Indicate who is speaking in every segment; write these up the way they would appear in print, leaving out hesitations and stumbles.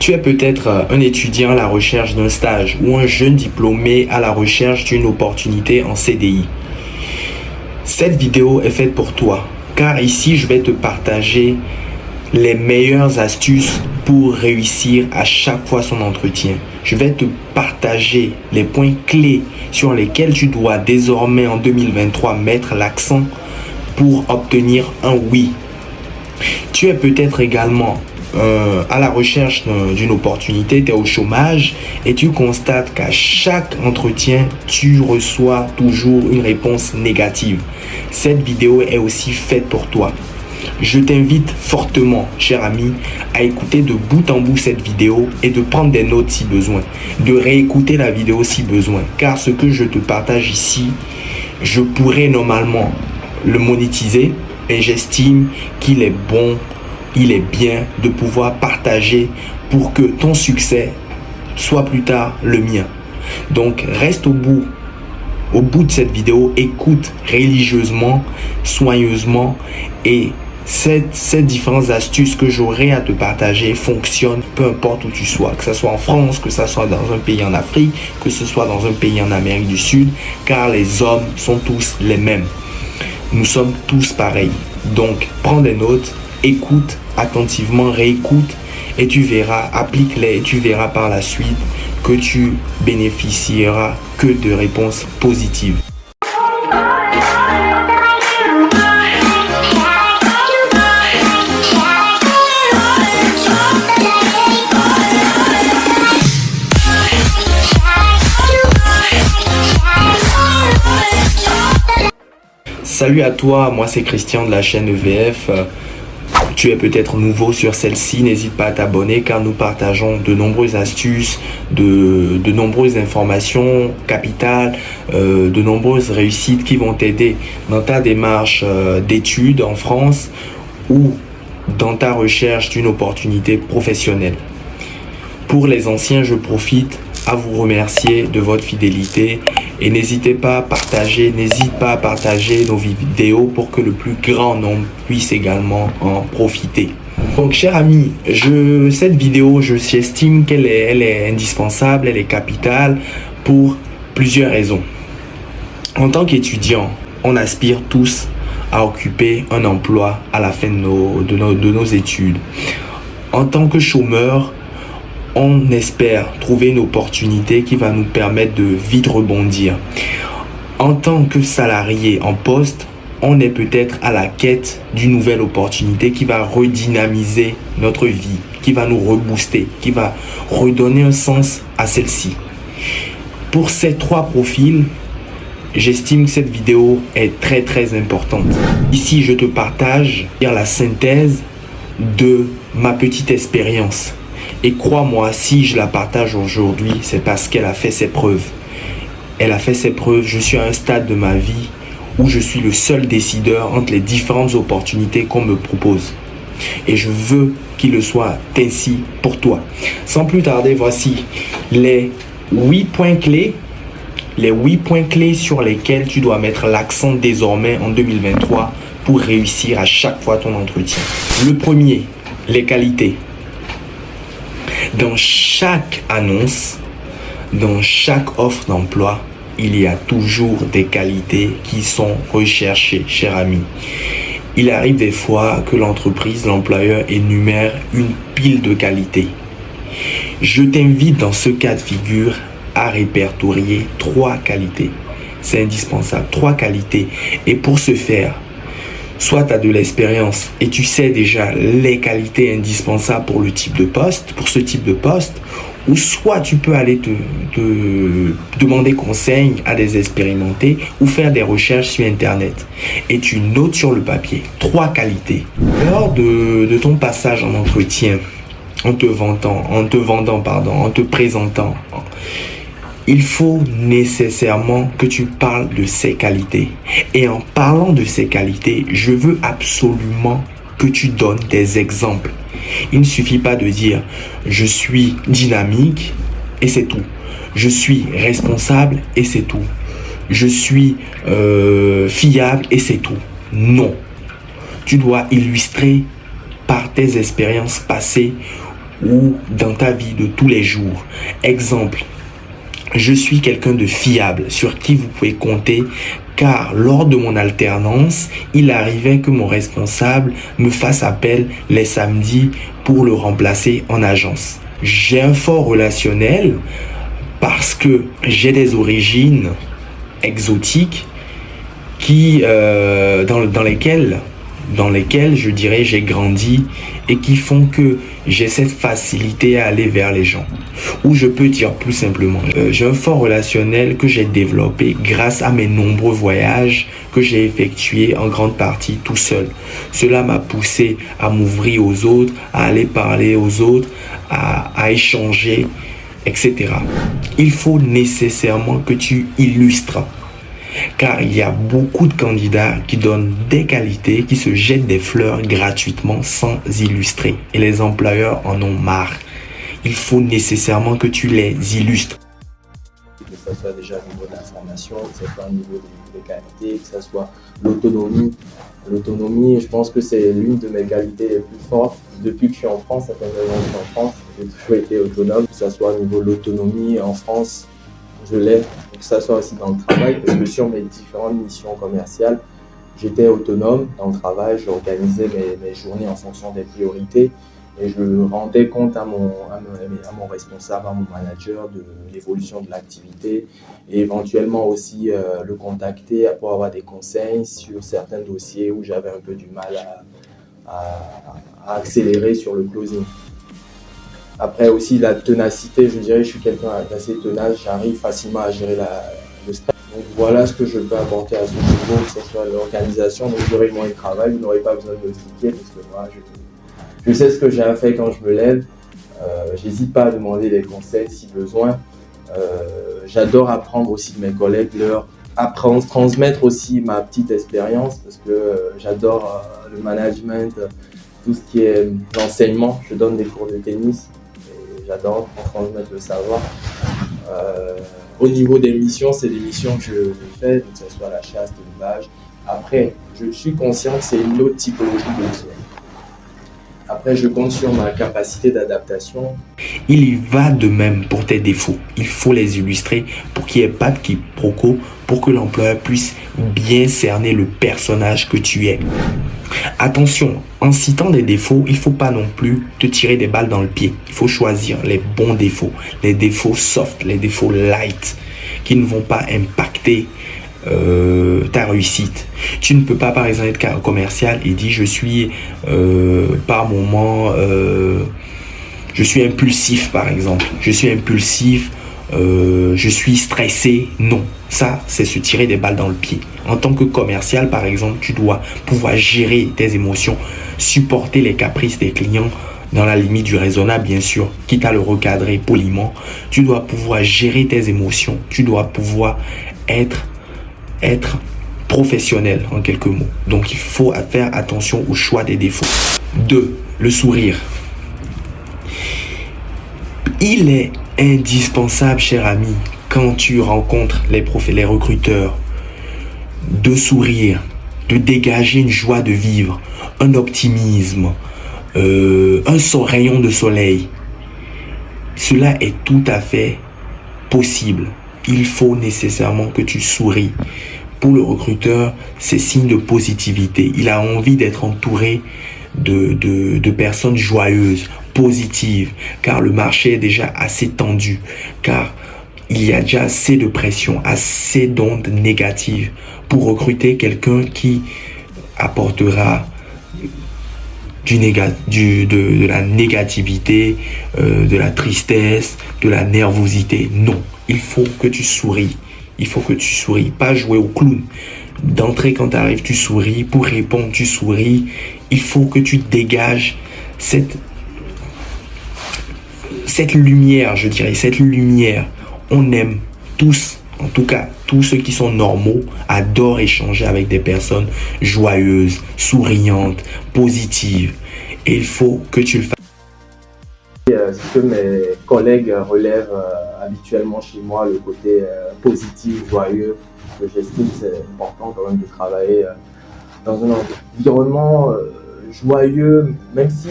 Speaker 1: Tu es peut-être un étudiant à la recherche d'un stage ou un jeune diplômé à la recherche d'une opportunité en CDI. Cette vidéo est faite pour toi, car ici je vais te partager les meilleures astuces pour réussir à chaque fois son entretien. Je vais te partager les points clés sur lesquels tu dois désormais en 2023 mettre l'accent pour obtenir un oui. Tu es peut-être également à la recherche d'une opportunité, tu es au chômage et tu constates qu'à chaque entretien, tu reçois toujours une réponse négative. Cette vidéo est aussi faite pour toi. Je t'invite fortement, cher ami, à écouter de bout en bout cette vidéo et de prendre des notes si besoin, de réécouter la vidéo si besoin, car ce que je te partage ici, je pourrais normalement le monétiser, et j'estime qu'il est bon, il est bien de pouvoir partager pour que ton succès soit plus tard le mien. Donc reste au bout de cette vidéo, écoute religieusement, soigneusement, et ces différentes astuces que j'aurai à te partager fonctionnent peu importe où tu sois, que ce soit en France, que ce soit dans un pays en Afrique, que ce soit dans un pays en Amérique du Sud, car les hommes sont tous les mêmes. Nous sommes tous pareils. Donc, prends des notes, écoute attentivement, réécoute et tu verras, applique-les et tu verras par la suite que tu bénéficieras que de réponses positives. Salut à toi, moi c'est Christian de la chaîne EVF. Tu es peut-être nouveau sur celle-ci, n'hésite pas à t'abonner car nous partageons de nombreuses astuces, de nombreuses informations capitales, de nombreuses réussites qui vont t'aider dans ta démarche d'études en France ou dans ta recherche d'une opportunité professionnelle. Pour les anciens, je profite à vous remercier de votre fidélité et n'hésite pas à partager nos vidéos pour que le plus grand nombre puisse également en profiter. Donc cher ami, cette vidéo, j'estime qu'elle est indispensable, elle est capitale pour plusieurs raisons. En tant qu'étudiant, on aspire tous à occuper un emploi à la fin de nos études. En tant que chômeur, on espère trouver une opportunité qui va nous permettre de vite rebondir. En tant que salarié en poste, on est peut-être à la quête d'une nouvelle opportunité qui va redynamiser notre vie, qui va nous rebooster, qui va redonner un sens à celle-ci. Pour ces trois profils, j'estime que cette vidéo est très très importante. Ici, je te partage la synthèse de ma petite expérience. Et crois-moi, si je la partage aujourd'hui, c'est parce qu'elle a fait ses preuves. Elle a fait ses preuves. Je suis à un stade de ma vie où je suis le seul décideur entre les différentes opportunités qu'on me propose. Et je veux qu'il le soit ainsi pour toi. Sans plus tarder, voici les 8 points clés. Les 8 points clés sur lesquels tu dois mettre l'accent désormais en 2023 pour réussir à chaque fois ton entretien. Le premier, les qualités. Dans chaque annonce, dans chaque offre d'emploi, il y a toujours des qualités qui sont recherchées, cher ami. Il arrive des fois que l'entreprise, l'employeur énumère une pile de qualités. Je t'invite dans ce cas de figure à répertorier 3 qualités. C'est indispensable, 3 qualités. Et pour ce faire, soit tu as de l'expérience et tu sais déjà les qualités indispensables pour ce type de poste, ou soit tu peux aller te demander conseil à des expérimentés ou faire des recherches sur Internet. Et tu notes sur le papier 3 qualités. Lors de ton passage en entretien, en te présentant, il faut nécessairement que tu parles de ces qualités. Et en parlant de ces qualités, je veux absolument que tu donnes des exemples. Il ne suffit pas de dire « je suis dynamique » et c'est tout. « Je suis responsable » et c'est tout. « Je suis fiable » et c'est tout. Non. Tu dois illustrer par tes expériences passées ou dans ta vie de tous les jours. Exemple, je suis quelqu'un de fiable sur qui vous pouvez compter car lors de mon alternance, il arrivait que mon responsable me fasse appel les samedis pour le remplacer en agence. J'ai un fort relationnel parce que j'ai des origines exotiques dans lesquelles je dirais j'ai grandi et qui font que j'ai cette facilité à aller vers les gens. Ou je peux dire plus simplement, j'ai un fort relationnel que j'ai développé grâce à mes nombreux voyages que j'ai effectués en grande partie tout seul. Cela m'a poussé à m'ouvrir aux autres, à aller parler aux autres, à échanger, etc. Il faut nécessairement que tu illustres. Car il y a beaucoup de candidats qui donnent des qualités, qui se jettent des fleurs gratuitement sans illustrer. Et les employeurs en ont marre. Il faut nécessairement que tu les illustres.
Speaker 2: Que ce soit déjà au niveau de la formation, que ce soit au niveau des qualités, que ce soit l'autonomie. L'autonomie, je pense que c'est l'une de mes qualités les plus fortes. Depuis que je suis en France, ça fait 9 ans que je suis en France, j'ai toujours été autonome, que ce soit au niveau de l'autonomie en France, je l'ai, que ce soit aussi dans le travail, parce que sur mes différentes missions commerciales, j'étais autonome dans le travail, j'organisais mes journées en fonction des priorités et je rendais compte à mon responsable, à mon manager de l'évolution de l'activité et éventuellement aussi le contacter pour avoir des conseils sur certains dossiers où j'avais un peu du mal à accélérer sur le closing. Après aussi la ténacité, je dirais, je suis quelqu'un d'assez tenace, j'arrive facilement à gérer le stress. Donc voilà ce que je peux apporter à ce niveau, que ce soit l'organisation. Donc j'aurai moins de travail, vous n'aurez pas besoin de me expliquer parce que moi je sais ce que j'ai à faire quand je me lève. J'hésite pas à demander des conseils si besoin. J'adore apprendre aussi de mes collègues, leur apprendre, transmettre aussi ma petite expérience parce que j'adore le management, tout ce qui est l'enseignement. Je donne des cours de tennis. J'adore transmettre le savoir. Au niveau des missions, c'est des missions que je fais, que ce soit la chasse, l'élevage. Après, je suis conscient que c'est une autre typologie de métier. Après, je compte sur ma capacité d'adaptation.
Speaker 1: Il y va de même pour tes défauts. Il faut les illustrer pour qu'il n'y ait pas de quiproquo, pour que l'employeur puisse bien cerner le personnage que tu es. Attention, en citant des défauts, il ne faut pas non plus te tirer des balles dans le pied. Il faut choisir les bons défauts, les défauts soft, les défauts light, qui ne vont pas impacter ta réussite. Tu ne peux pas par exemple être commercial et dire je suis par moment je suis impulsif par exemple, je suis impulsif, je suis stressé. Non, ça c'est se tirer des balles dans le pied. En tant que commercial par exemple, tu dois pouvoir gérer tes émotions, supporter les caprices des clients dans la limite du raisonnable bien sûr, quitte à le recadrer poliment. Tu dois pouvoir gérer tes émotions, tu dois pouvoir être professionnel en quelques mots. Donc il faut faire attention au choix des défauts. 2. Le sourire. Il est indispensable, cher ami, quand tu rencontres les recruteurs, de sourire, de dégager une joie de vivre, un optimisme, un rayon de soleil. Cela est tout à fait possible. Il faut nécessairement que tu souris. Pour le recruteur, c'est signe de positivité. Il a envie d'être entouré de personnes joyeuses, positives, car le marché est déjà assez tendu, car il y a déjà assez de pression, assez d'ondes négatives pour recruter quelqu'un qui apportera de la négativité, de la tristesse, de la nervosité. Non, il faut que tu souris. Il faut que tu souris, pas jouer au clown. D'entrée, quand tu arrives, tu souris. Pour répondre, tu souris. Il faut que tu dégages cette lumière, je dirais, cette lumière. On aime tous, en tout cas, tous ceux qui sont normaux, adorent échanger avec des personnes joyeuses, souriantes, positives. Et il faut que tu le fasses.
Speaker 2: Ce que mes collègues relèvent habituellement chez moi, le côté positif, joyeux, que j'estime c'est important quand même de travailler dans un environnement joyeux, même si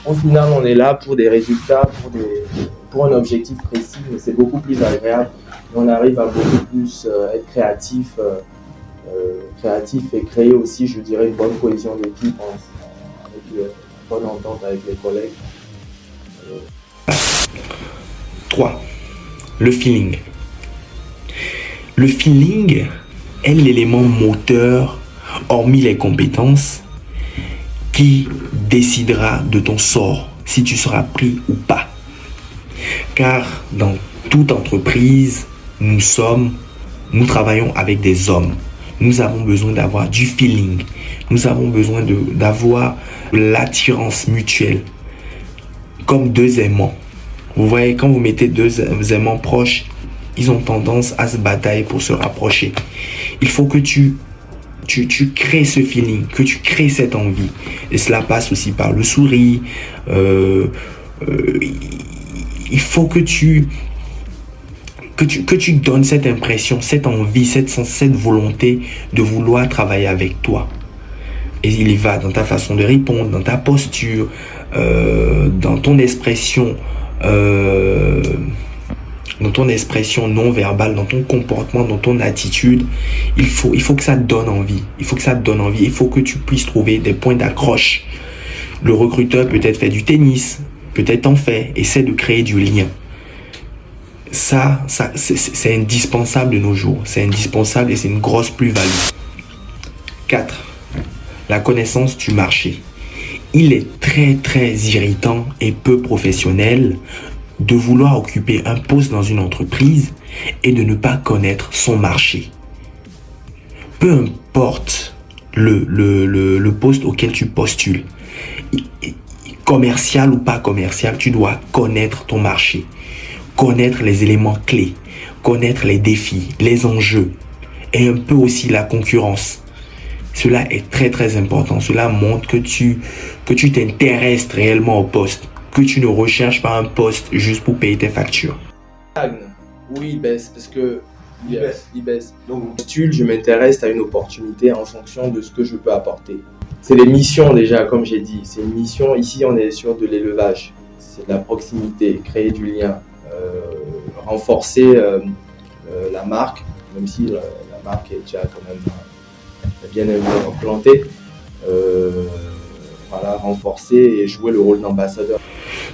Speaker 2: Au final, on est là pour des résultats, pour un objectif précis, mais c'est beaucoup plus agréable. On arrive à beaucoup plus être créatif et créer aussi, je dirais, une bonne cohésion d'équipe avec une bonne entente avec les collègues.
Speaker 1: 3. Le feeling. Le feeling est l'élément moteur, hormis les compétences, qui décidera de ton sort, si tu seras pris ou pas. Car dans toute entreprise, nous travaillons avec des hommes. Nous avons besoin d'avoir du feeling. Nous avons besoin d'avoir l'attirance mutuelle. Comme deux aimants. Vous voyez, quand vous mettez deux aimants proches, ils ont tendance à se batailler pour se rapprocher. Il faut que tu crées ce feeling, que tu crées cette envie. Et cela passe aussi par le sourire. Il faut que tu donnes cette impression, cette envie, cette volonté de vouloir travailler avec toi. Et il y va dans ta façon de répondre, dans ta posture, dans ton expression non verbale, dans ton comportement, dans ton attitude. Il faut que ça te donne envie. Il faut que tu puisses trouver des points d'accroche. Le recruteur peut-être fait du tennis, peut-être en fait, essaie de créer du lien. Ça c'est indispensable de nos jours. C'est indispensable et c'est une grosse plus-value. 4. La connaissance du marché. Il est très très irritant et peu professionnel de vouloir occuper un poste dans une entreprise et de ne pas connaître son marché. Peu importe le poste auquel tu postules, commercial ou pas commercial, tu dois connaître ton marché, connaître les éléments clés, connaître les défis, les enjeux et un peu aussi la concurrence. Cela est très très important. Cela montre que tu t'intéresses réellement au poste, que tu ne recherches pas un poste juste pour payer tes factures.
Speaker 2: Oui, il baisse parce que il baisse. Donc, je m'intéresse à une opportunité en fonction de ce que je peux apporter. C'est les missions déjà, comme j'ai dit. C'est une mission. Ici, on est sur de l'élevage. C'est de la proximité, créer du lien, renforcer la marque, même si la marque est déjà quand même bien implantée. Voilà, renforcer et jouer le rôle d'ambassadeur.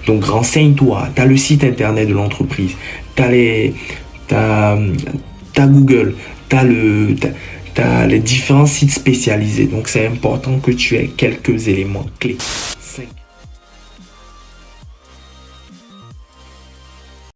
Speaker 1: Donc renseigne-toi, tu as le site internet de l'entreprise, tu as Google, tu as les différents sites spécialisés. Donc c'est important que tu aies quelques éléments clés.